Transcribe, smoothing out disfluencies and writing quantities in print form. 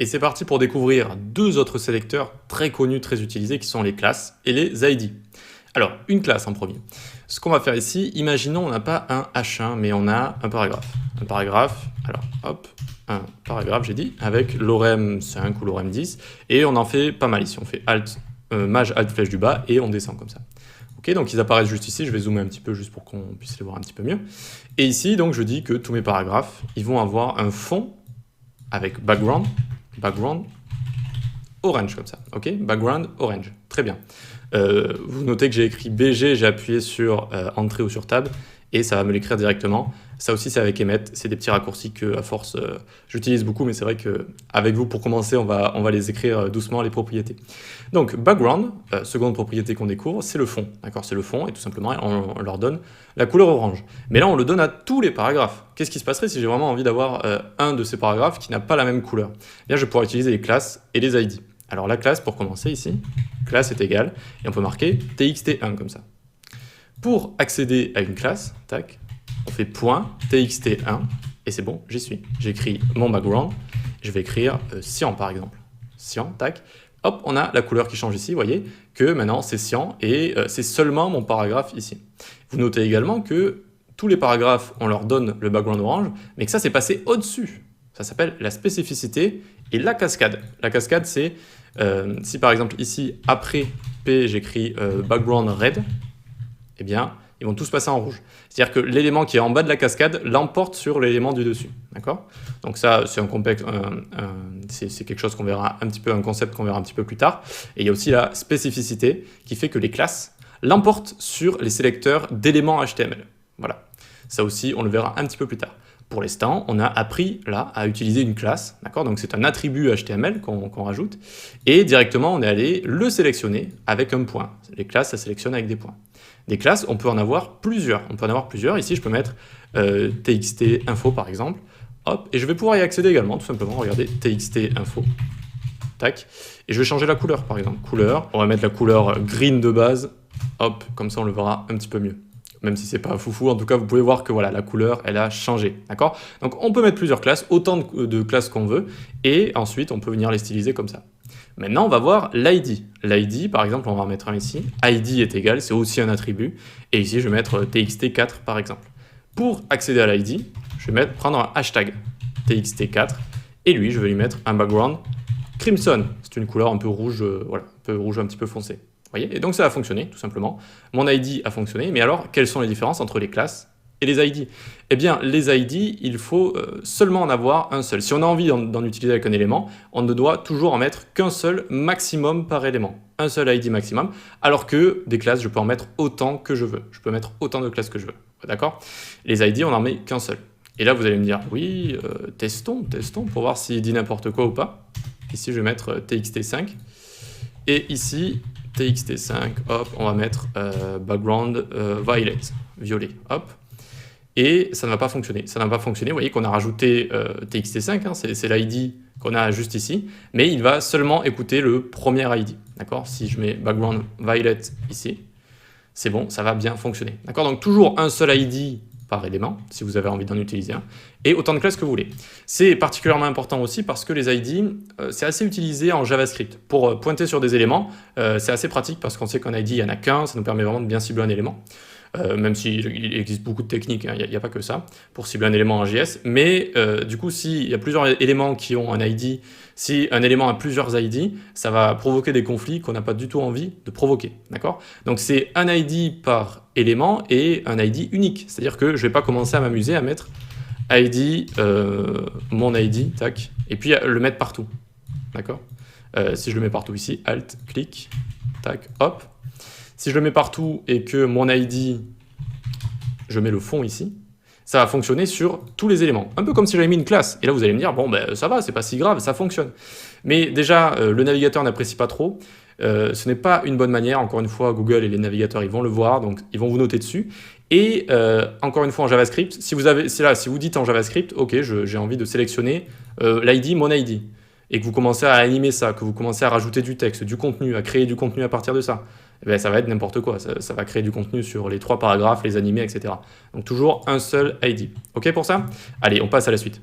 Et c'est parti pour découvrir deux autres sélecteurs très connus, très utilisés, qui sont les classes et les ID. Alors, une classe en premier. Ce qu'on va faire ici, imaginons on n'a pas un H1, mais on a un paragraphe. Un paragraphe, alors hop, un paragraphe, j'ai dit, avec l'orem 5 ou l'orem 10, et on en fait pas mal ici. On fait Alt, Maj, Alt, flèche du bas, et on descend comme ça. Ok, donc ils apparaissent juste ici, je vais zoomer un petit peu juste pour qu'on puisse les voir un petit peu mieux. Et ici, donc je dis que tous mes paragraphes, ils vont avoir un fond avec background orange comme ça, ok, background orange, très bien. Vous notez que j'ai écrit BG, j'ai appuyé sur Entrée ou sur Tab, et ça va me l'écrire directement. Ça aussi, c'est avec Emmet, c'est des petits raccourcis que, à force, j'utilise beaucoup, mais c'est vrai qu'avec vous, pour commencer, on va les écrire doucement, les propriétés. Donc, background, seconde propriété qu'on découvre, c'est le fond, d'accord, c'est le fond, et tout simplement, on leur donne la couleur orange. Mais là, on le donne à tous les paragraphes. Qu'est-ce qui se passerait si j'ai vraiment envie d'avoir un de ces paragraphes qui n'a pas la même couleur? Là, je vais pouvoir utiliser les classes et les ID. Alors la classe, pour commencer ici, classe est égale, et on peut marquer txt1 comme ça. Pour accéder à une classe, tac, on fait point txt1, et c'est bon, j'y suis. J'écris mon background, je vais écrire cyan par exemple. Cyan, tac, hop, on a la couleur qui change ici, vous voyez, que maintenant c'est cyan, et c'est seulement mon paragraphe ici. Vous notez également que tous les paragraphes, on leur donne le background orange, mais que ça c'est passé au-dessus. Ça s'appelle la spécificité et la cascade. La cascade, c'est si par exemple ici, après P, j'écris background red, eh bien, ils vont tous passer en rouge. C'est-à-dire que l'élément qui est en bas de la cascade l'emporte sur l'élément du dessus. D'accord? Donc ça, c'est c'est quelque chose qu'on verra un petit peu, un concept qu'on verra un petit peu plus tard. Et il y a aussi la spécificité qui fait que les classes l'emportent sur les sélecteurs d'éléments HTML. Voilà. Ça aussi, on le verra un petit peu plus tard. Pour l'instant, on a appris là à utiliser une classe, d'accord? Donc c'est un attribut HTML qu'on rajoute, et directement on est allé le sélectionner avec un point. Les classes, ça sélectionne avec des points. Des classes, on peut en avoir plusieurs. Ici, je peux mettre txt info par exemple, hop, et je vais pouvoir y accéder également, tout simplement. Regardez, txt info, tac, et je vais changer la couleur par exemple. Couleur, on va mettre la couleur green de base, hop, comme ça on le verra un petit peu mieux. Même si c'est pas foufou, en tout cas, vous pouvez voir que voilà, la couleur, elle a changé, d'accord? Donc, on peut mettre plusieurs classes, autant de classes qu'on veut, et ensuite, on peut venir les styliser comme ça. Maintenant, on va voir l'ID. L'ID, par exemple, on va en mettre un ici. ID est égal, c'est aussi un attribut, et ici, je vais mettre txt4, par exemple. Pour accéder à l'ID, je vais prendre un hashtag txt4, et lui, je vais lui mettre un background crimson. C'est une couleur un peu rouge, voilà, un peu rouge, un petit peu foncé. Voyez, et donc ça a fonctionné, tout simplement. Mon ID a fonctionné, mais alors, quelles sont les différences entre les classes et les ID? Eh bien, les ID, il faut seulement en avoir un seul. Si on a envie d'en utiliser avec un élément, on ne doit toujours en mettre qu'un seul maximum par élément. Un seul ID maximum, alors que des classes, je peux en mettre autant que je veux. Je peux mettre autant de classes que je veux, d'accord? Les ID, on n'en met qu'un seul. Et là, vous allez me dire, oui, testons pour voir s'il dit n'importe quoi ou pas. Ici, je vais mettre txt5. Et ici, txt5, hop, on va mettre background violet, hop. Et ça ne va pas fonctionner. Ça n'a pas fonctionné. Vous voyez qu'on a rajouté txt5, hein, c'est l'ID qu'on a juste ici, mais il va seulement écouter le premier ID. D'accord? Si je mets background violet ici, c'est bon, ça va bien fonctionner. D'accord? Donc toujours un seul ID par élément, si vous avez envie d'en utiliser un, et autant de classes que vous voulez. C'est particulièrement important aussi parce que les ID, c'est assez utilisé en JavaScript. Pour pointer sur des éléments, c'est assez pratique parce qu'on sait qu'un ID, il n'y en a qu'un, ça nous permet vraiment de bien cibler un élément. Même s'il existe beaucoup de techniques, il n'y a pas que ça, pour cibler un élément en JS. Mais du coup, s'il y a plusieurs éléments qui ont un ID, si un élément a plusieurs ID, ça va provoquer des conflits qu'on n'a pas du tout envie de provoquer. D'accord? Donc c'est un ID par élément et un ID unique. C'est-à-dire que je ne vais pas commencer à m'amuser à mettre ID, mon ID, tac, et puis le mettre partout. D'accord? Si je le mets partout ici, Alt, clic, tac, hop. Si je le mets partout et que mon ID, je mets le fond ici, ça va fonctionner sur tous les éléments. Un peu comme si j'avais mis une classe. Et là, vous allez me dire, bon, ben, ça va, c'est pas si grave, ça fonctionne. Mais déjà, le navigateur n'apprécie pas trop. Ce n'est pas une bonne manière. Encore une fois, Google et les navigateurs, ils vont le voir, donc ils vont vous noter dessus. Et encore une fois, en JavaScript, si vous dites en JavaScript, OK, j'ai envie de sélectionner l'ID, mon ID, et que vous commencez à animer ça, que vous commencez à rajouter du texte, du contenu, à créer du contenu à partir de ça, eh bien, ça va être n'importe quoi. Ça va créer du contenu sur les 3 paragraphes, les animer, etc. Donc toujours un seul ID. OK pour ça? Allez, on passe à la suite.